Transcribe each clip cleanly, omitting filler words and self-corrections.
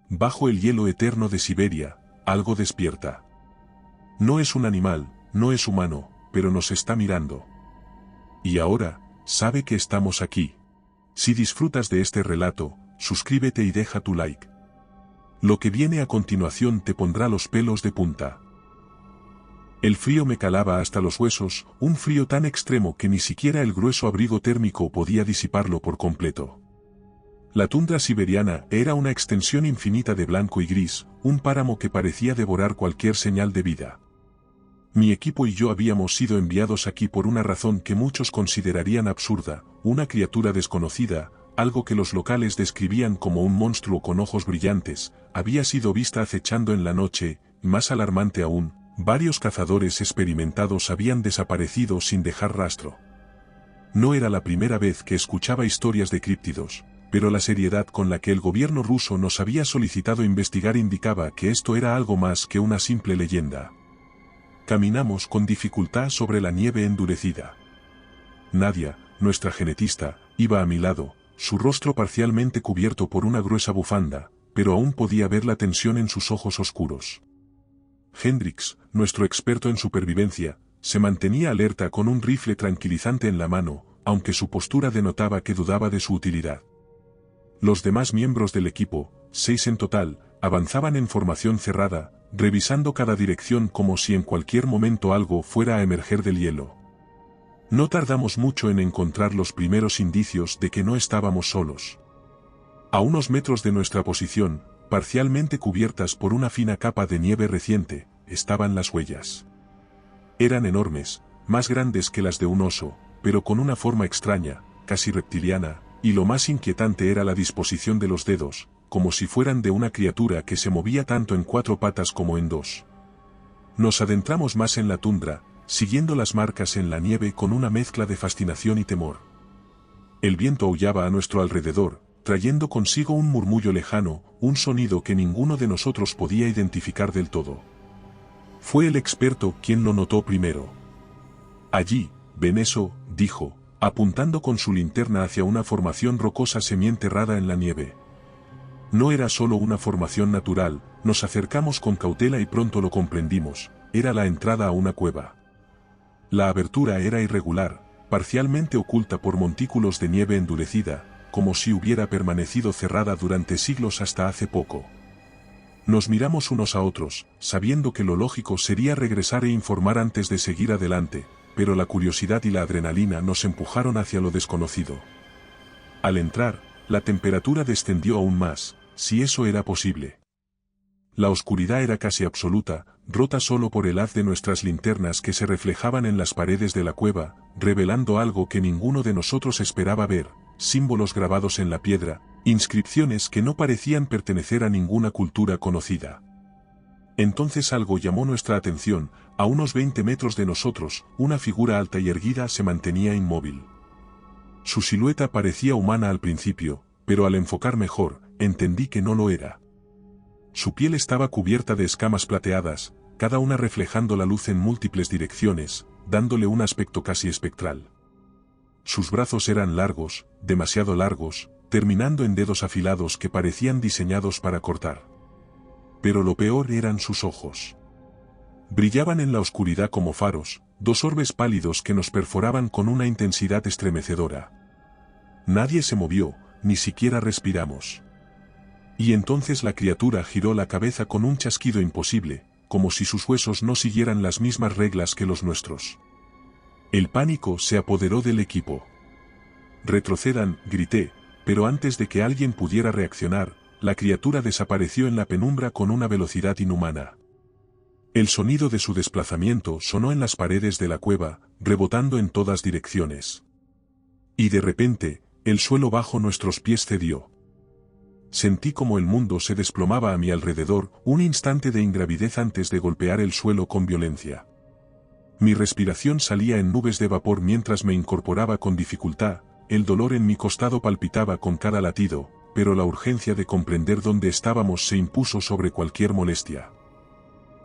Bajo el hielo eterno de Siberia, algo despierta. No es un animal, no es humano, pero nos está mirando. Y ahora, sabe que estamos aquí. Si disfrutas de este relato, suscríbete y deja tu like. Lo que viene a continuación te pondrá los pelos de punta. El frío me calaba hasta los huesos, un frío tan extremo que ni siquiera el grueso abrigo térmico podía disiparlo por completo. La tundra siberiana era una extensión infinita de blanco y gris, un páramo que parecía devorar cualquier señal de vida. Mi equipo y yo habíamos sido enviados aquí por una razón que muchos considerarían absurda, una criatura desconocida, algo que los locales describían como un monstruo con ojos brillantes, había sido vista acechando en la noche, y más alarmante aún, varios cazadores experimentados habían desaparecido sin dejar rastro. No era la primera vez que escuchaba historias de críptidos, pero la seriedad con la que el gobierno ruso nos había solicitado investigar indicaba que esto era algo más que una simple leyenda. Caminamos con dificultad sobre la nieve endurecida. Nadia, nuestra genetista, iba a mi lado, su rostro parcialmente cubierto por una gruesa bufanda, pero aún podía ver la tensión en sus ojos oscuros. Hendrix, nuestro experto en supervivencia, se mantenía alerta con un rifle tranquilizante en la mano, aunque su postura denotaba que dudaba de su utilidad. Los demás miembros del equipo, 6 en total, avanzaban en formación cerrada, revisando cada dirección como si en cualquier momento algo fuera a emerger del hielo. No tardamos mucho en encontrar los primeros indicios de que no estábamos solos. A unos metros de nuestra posición, parcialmente cubiertas por una fina capa de nieve reciente, estaban las huellas. Eran enormes, más grandes que las de un oso, pero con una forma extraña, casi reptiliana, y lo más inquietante era la disposición de los dedos, como si fueran de una criatura que se movía tanto en 4 patas como en 2. Nos adentramos más en la tundra, siguiendo las marcas en la nieve con una mezcla de fascinación y temor. El viento aullaba a nuestro alrededor, trayendo consigo un murmullo lejano, un sonido que ninguno de nosotros podía identificar del todo. Fue el experto quien lo notó primero. Allí, ven eso, dijo, apuntando con su linterna hacia una formación rocosa semienterrada en la nieve. No era solo una formación natural, nos acercamos con cautela y pronto lo comprendimos, era la entrada a una cueva. La abertura era irregular, parcialmente oculta por montículos de nieve endurecida, como si hubiera permanecido cerrada durante siglos hasta hace poco. Nos miramos unos a otros, sabiendo que lo lógico sería regresar e informar antes de seguir adelante, pero la curiosidad y la adrenalina nos empujaron hacia lo desconocido. Al entrar, la temperatura descendió aún más, si eso era posible. La oscuridad era casi absoluta, rota solo por el haz de nuestras linternas que se reflejaban en las paredes de la cueva, revelando algo que ninguno de nosotros esperaba ver, símbolos grabados en la piedra, inscripciones que no parecían pertenecer a ninguna cultura conocida. Entonces algo llamó nuestra atención, a unos 20 metros de nosotros, una figura alta y erguida se mantenía inmóvil. Su silueta parecía humana al principio, pero al enfocar mejor, entendí que no lo era. Su piel estaba cubierta de escamas plateadas, cada una reflejando la luz en múltiples direcciones, dándole un aspecto casi espectral. Sus brazos eran largos, demasiado largos, terminando en dedos afilados que parecían diseñados para cortar. Pero lo peor eran sus ojos. Brillaban en la oscuridad como faros, 2 orbes pálidos que nos perforaban con una intensidad estremecedora. Nadie se movió, ni siquiera respiramos. Y entonces la criatura giró la cabeza con un chasquido imposible, como si sus huesos no siguieran las mismas reglas que los nuestros. El pánico se apoderó del equipo. «Retrocedan», grité, pero antes de que alguien pudiera reaccionar, la criatura desapareció en la penumbra con una velocidad inhumana. El sonido de su desplazamiento sonó en las paredes de la cueva, rebotando en todas direcciones. Y de repente, el suelo bajo nuestros pies cedió. Sentí como el mundo se desplomaba a mi alrededor, un instante de ingravidez antes de golpear el suelo con violencia. Mi respiración salía en nubes de vapor mientras me incorporaba con dificultad, el dolor en mi costado palpitaba con cada latido, pero la urgencia de comprender dónde estábamos se impuso sobre cualquier molestia.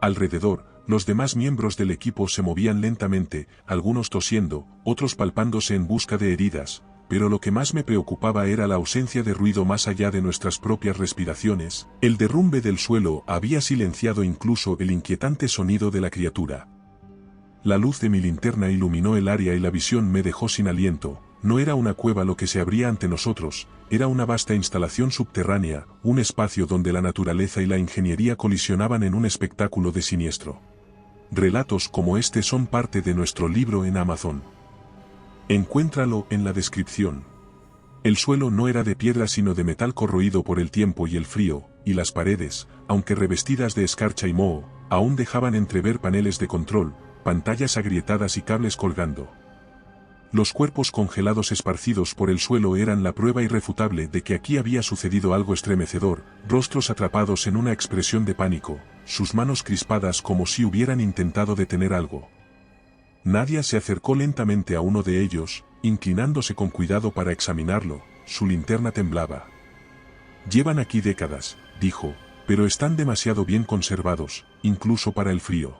Alrededor, los demás miembros del equipo se movían lentamente, algunos tosiendo, otros palpándose en busca de heridas, pero lo que más me preocupaba era la ausencia de ruido más allá de nuestras propias respiraciones. El derrumbe del suelo había silenciado incluso el inquietante sonido de la criatura. La luz de mi linterna iluminó el área y la visión me dejó sin aliento. No era una cueva lo que se abría ante nosotros, era una vasta instalación subterránea, un espacio donde la naturaleza y la ingeniería colisionaban en un espectáculo de siniestro. Relatos como este son parte de nuestro libro en Amazon. Encuéntralo en la descripción. El suelo no era de piedra sino de metal corroído por el tiempo y el frío, y las paredes, aunque revestidas de escarcha y moho, aún dejaban entrever paneles de control, pantallas agrietadas y cables colgando. Los cuerpos congelados esparcidos por el suelo eran la prueba irrefutable de que aquí había sucedido algo estremecedor, rostros atrapados en una expresión de pánico, sus manos crispadas como si hubieran intentado detener algo. Nadia se acercó lentamente a uno de ellos, inclinándose con cuidado para examinarlo, su linterna temblaba. «Llevan aquí décadas», dijo, «pero están demasiado bien conservados, incluso para el frío».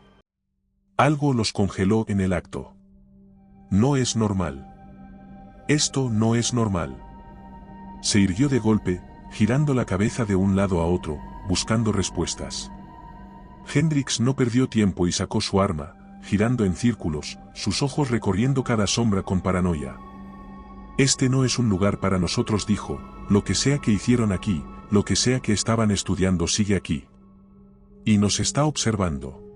Algo los congeló en el acto. No es normal. Esto no es normal. Se irguió de golpe, girando la cabeza de un lado a otro, buscando respuestas. Hendrix no perdió tiempo y sacó su arma, girando en círculos, sus ojos recorriendo cada sombra con paranoia. «Este no es un lugar para nosotros», dijo, «lo que sea que hicieron aquí, lo que sea que estaban estudiando sigue aquí. Y nos está observando».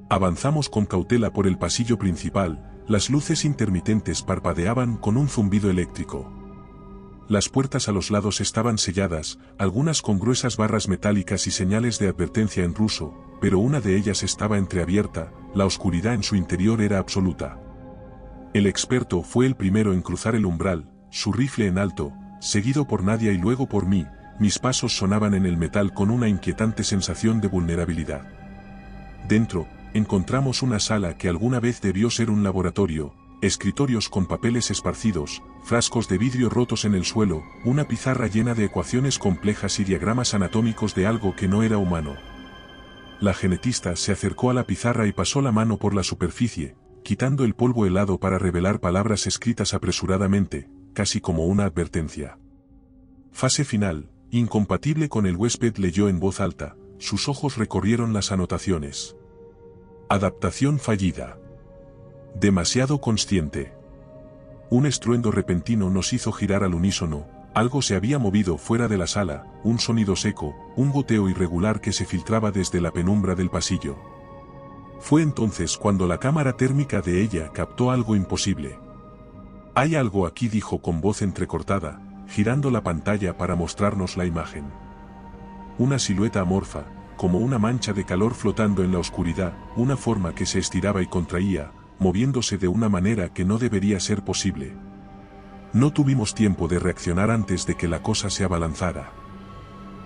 Avanzamos con cautela por el pasillo principal. Las luces intermitentes parpadeaban con un zumbido eléctrico. Las puertas a los lados estaban selladas, algunas con gruesas barras metálicas y señales de advertencia en ruso, pero una de ellas estaba entreabierta, la oscuridad en su interior era absoluta. El experto fue el primero en cruzar el umbral, su rifle en alto, seguido por Nadia y luego por mí. Mis pasos sonaban en el metal con una inquietante sensación de vulnerabilidad. Dentro, encontramos una sala que alguna vez debió ser un laboratorio, escritorios con papeles esparcidos, frascos de vidrio rotos en el suelo, una pizarra llena de ecuaciones complejas y diagramas anatómicos de algo que no era humano. La genetista se acercó a la pizarra y pasó la mano por la superficie, quitando el polvo helado para revelar palabras escritas apresuradamente, casi como una advertencia. Fase final, incompatible con el huésped, leyó en voz alta, sus ojos recorrieron las anotaciones. Adaptación fallida. Demasiado consciente. Un estruendo repentino nos hizo girar al unísono, algo se había movido fuera de la sala, un sonido seco, un goteo irregular que se filtraba desde la penumbra del pasillo. Fue entonces cuando la cámara térmica de ella captó algo imposible. «Hay algo aquí», dijo con voz entrecortada, girando la pantalla para mostrarnos la imagen. Una silueta amorfa, como una mancha de calor flotando en la oscuridad, una forma que se estiraba y contraía, moviéndose de una manera que no debería ser posible. No tuvimos tiempo de reaccionar antes de que la cosa se abalanzara.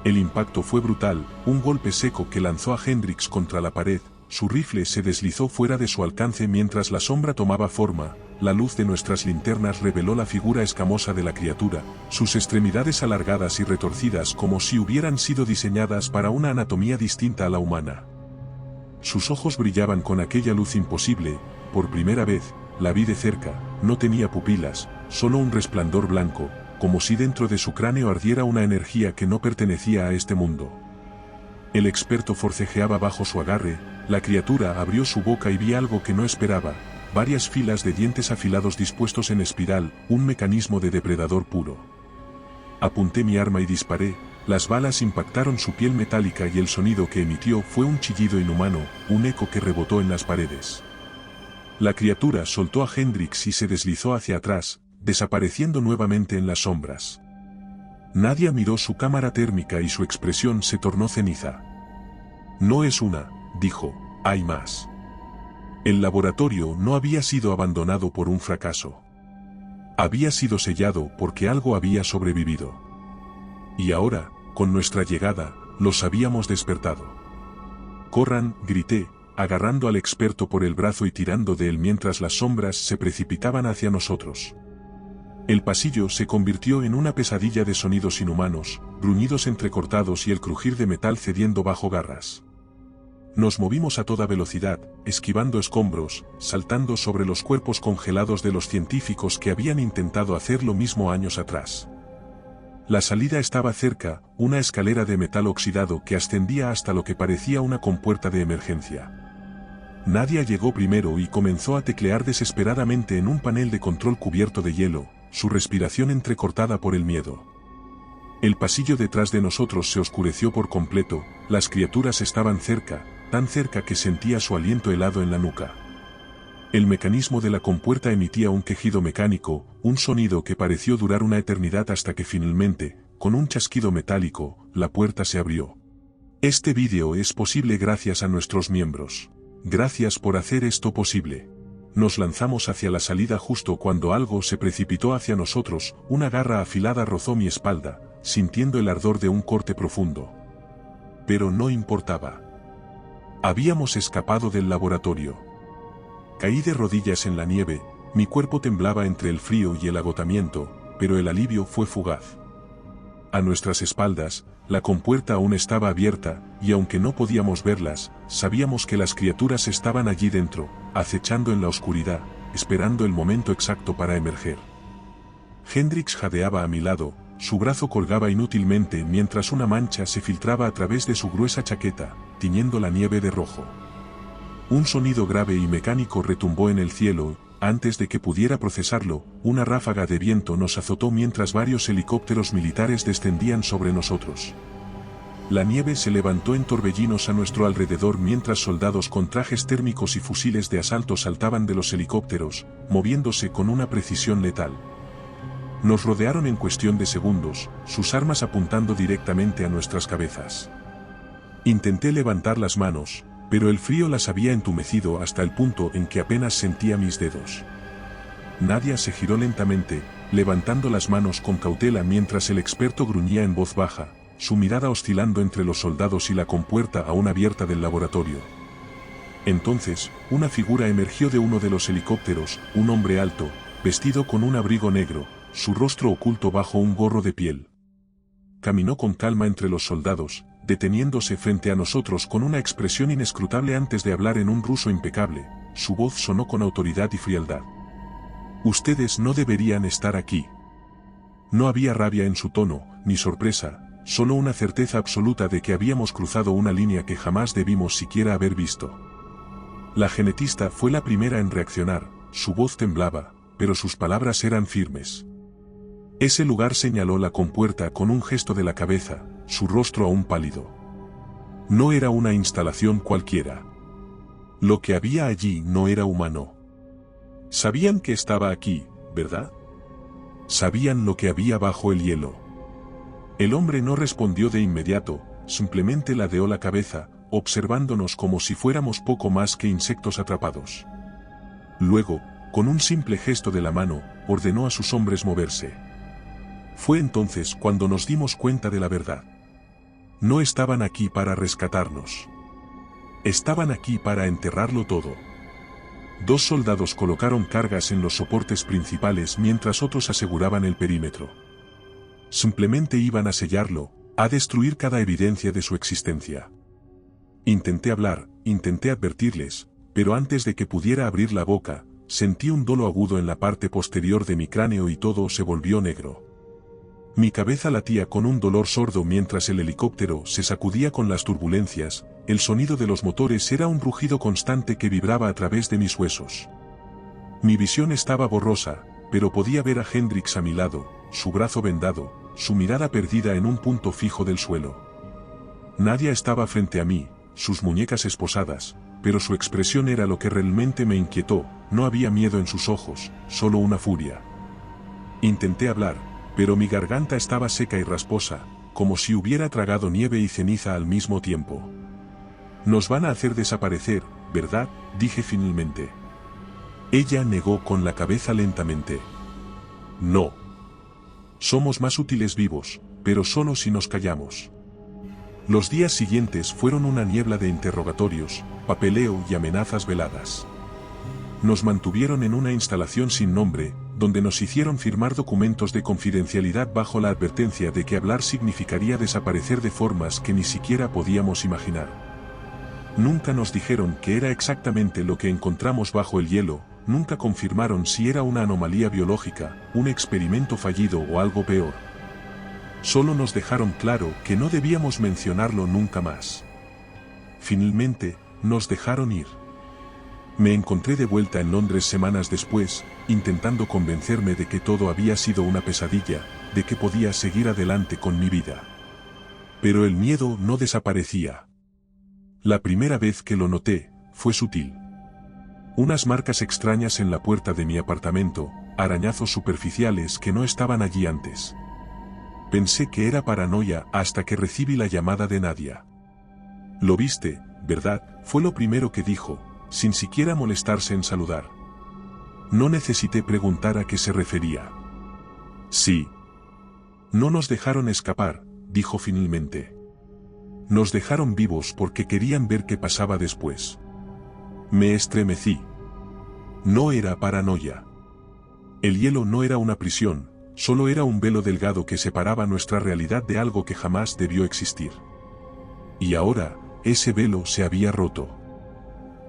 El impacto fue brutal, un golpe seco que lanzó a Hendrix contra la pared, su rifle se deslizó fuera de su alcance mientras la sombra tomaba forma. La luz de nuestras linternas reveló la figura escamosa de la criatura, sus extremidades alargadas y retorcidas como si hubieran sido diseñadas para una anatomía distinta a la humana. Sus ojos brillaban con aquella luz imposible. Por primera vez, la vi de cerca, no tenía pupilas, solo un resplandor blanco, como si dentro de su cráneo ardiera una energía que no pertenecía a este mundo. El experto forcejeaba bajo su agarre, la criatura abrió su boca y vi algo que no esperaba. Varias filas de dientes afilados dispuestos en espiral, un mecanismo de depredador puro. Apunté mi arma y disparé, las balas impactaron su piel metálica y el sonido que emitió fue un chillido inhumano, un eco que rebotó en las paredes. La criatura soltó a Hendrix y se deslizó hacia atrás, desapareciendo nuevamente en las sombras. Nadia miró su cámara térmica y su expresión se tornó ceniza. «No es una», dijo, «hay más». El laboratorio no había sido abandonado por un fracaso. Había sido sellado porque algo había sobrevivido. Y ahora, con nuestra llegada, los habíamos despertado. «Corran», grité, agarrando al experto por el brazo y tirando de él mientras las sombras se precipitaban hacia nosotros. El pasillo se convirtió en una pesadilla de sonidos inhumanos, gruñidos entrecortados y el crujir de metal cediendo bajo garras. Nos movimos a toda velocidad, esquivando escombros, saltando sobre los cuerpos congelados de los científicos que habían intentado hacer lo mismo años atrás. La salida estaba cerca, una escalera de metal oxidado que ascendía hasta lo que parecía una compuerta de emergencia. Nadia llegó primero y comenzó a teclear desesperadamente en un panel de control cubierto de hielo, su respiración entrecortada por el miedo. El pasillo detrás de nosotros se oscureció por completo, las criaturas estaban cerca, tan cerca que sentía su aliento helado en la nuca. El mecanismo de la compuerta emitía un quejido mecánico, un sonido que pareció durar una eternidad hasta que finalmente, con un chasquido metálico, la puerta se abrió. Este vídeo es posible gracias a nuestros miembros. Gracias por hacer esto posible. Nos lanzamos hacia la salida justo cuando algo se precipitó hacia nosotros, una garra afilada rozó mi espalda, sintiendo el ardor de un corte profundo. Pero no importaba. Habíamos escapado del laboratorio. Caí de rodillas en la nieve, mi cuerpo temblaba entre el frío y el agotamiento, pero el alivio fue fugaz. A nuestras espaldas, la compuerta aún estaba abierta, y aunque no podíamos verlas, sabíamos que las criaturas estaban allí dentro, acechando en la oscuridad, esperando el momento exacto para emerger. Hendrix jadeaba a mi lado, su brazo colgaba inútilmente mientras una mancha se filtraba a través de su gruesa chaqueta, tiñendo la nieve de rojo. Un sonido grave y mecánico retumbó en el cielo. Antes de que pudiera procesarlo, una ráfaga de viento nos azotó mientras varios helicópteros militares descendían sobre nosotros. La nieve se levantó en torbellinos a nuestro alrededor mientras soldados con trajes térmicos y fusiles de asalto saltaban de los helicópteros, moviéndose con una precisión letal. Nos rodearon en cuestión de segundos, sus armas apuntando directamente a nuestras cabezas. Intenté levantar las manos, pero el frío las había entumecido hasta el punto en que apenas sentía mis dedos. Nadia se giró lentamente, levantando las manos con cautela mientras el experto gruñía en voz baja, su mirada oscilando entre los soldados y la compuerta aún abierta del laboratorio. Entonces, una figura emergió de uno de los helicópteros, un hombre alto, vestido con un abrigo negro, su rostro oculto bajo un gorro de piel. Caminó con calma entre los soldados, deteniéndose frente a nosotros con una expresión inescrutable antes de hablar en un ruso impecable. Su voz sonó con autoridad y frialdad. Ustedes no deberían estar aquí. No había rabia en su tono, ni sorpresa, solo una certeza absoluta de que habíamos cruzado una línea que jamás debimos siquiera haber visto. La genetista fue la primera en reaccionar, su voz temblaba, pero sus palabras eran firmes. Ese lugar, señaló la compuerta con un gesto de la cabeza, su rostro aún pálido. No era una instalación cualquiera. Lo que había allí no era humano. Sabían que estaba aquí, ¿verdad? Sabían lo que había bajo el hielo. El hombre no respondió de inmediato, simplemente ladeó la cabeza, observándonos como si fuéramos poco más que insectos atrapados. Luego, con un simple gesto de la mano, ordenó a sus hombres moverse. Fue entonces cuando nos dimos cuenta de la verdad. No estaban aquí para rescatarnos. Estaban aquí para enterrarlo todo. 2 soldados colocaron cargas en los soportes principales mientras otros aseguraban el perímetro. Simplemente iban a sellarlo, a destruir cada evidencia de su existencia. Intenté hablar, intenté advertirles, pero antes de que pudiera abrir la boca, sentí un dolor agudo en la parte posterior de mi cráneo y todo se volvió negro. Mi cabeza latía con un dolor sordo mientras el helicóptero se sacudía con las turbulencias, el sonido de los motores era un rugido constante que vibraba a través de mis huesos. Mi visión estaba borrosa, pero podía ver a Hendrix a mi lado, su brazo vendado, su mirada perdida en un punto fijo del suelo. Nadia estaba frente a mí, sus muñecas esposadas, pero su expresión era lo que realmente me inquietó, no había miedo en sus ojos, solo una furia. Intenté hablar, pero mi garganta estaba seca y rasposa, como si hubiera tragado nieve y ceniza al mismo tiempo. Nos van a hacer desaparecer, ¿verdad?, dije finalmente. Ella negó con la cabeza lentamente. No. Somos más útiles vivos, pero solo si nos callamos. Los días siguientes fueron una niebla de interrogatorios, papeleo y amenazas veladas. Nos mantuvieron en una instalación sin nombre, donde nos hicieron firmar documentos de confidencialidad bajo la advertencia de que hablar significaría desaparecer de formas que ni siquiera podíamos imaginar. Nunca nos dijeron que era exactamente lo que encontramos bajo el hielo, nunca confirmaron si era una anomalía biológica, un experimento fallido o algo peor. Solo nos dejaron claro que no debíamos mencionarlo nunca más. Finalmente, nos dejaron ir. Me encontré de vuelta en Londres semanas después, intentando convencerme de que todo había sido una pesadilla, de que podía seguir adelante con mi vida. Pero el miedo no desaparecía. La primera vez que lo noté, fue sutil. Unas marcas extrañas en la puerta de mi apartamento, arañazos superficiales que no estaban allí antes. Pensé que era paranoia hasta que recibí la llamada de Nadia. «Lo viste, ¿verdad?», fue lo primero que dijo, sin siquiera molestarse en saludar. No necesité preguntar a qué se refería. «Sí. No nos dejaron escapar», dijo finalmente. «Nos dejaron vivos porque querían ver qué pasaba después». Me estremecí. No era paranoia. El hielo no era una prisión, solo era un velo delgado que separaba nuestra realidad de algo que jamás debió existir. Y ahora, ese velo se había roto.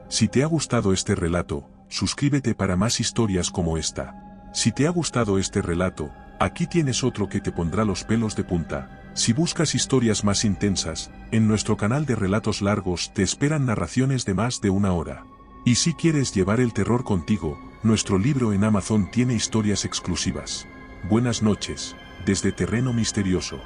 Si te ha gustado este relato, suscríbete para más historias como esta. Si te ha gustado este relato, aquí tienes otro que te pondrá los pelos de punta. Si buscas historias más intensas, en nuestro canal de relatos largos te esperan narraciones de más de 1 hora. Y si quieres llevar el terror contigo, nuestro libro en Amazon tiene historias exclusivas. Buenas noches, desde Terreno Misterioso.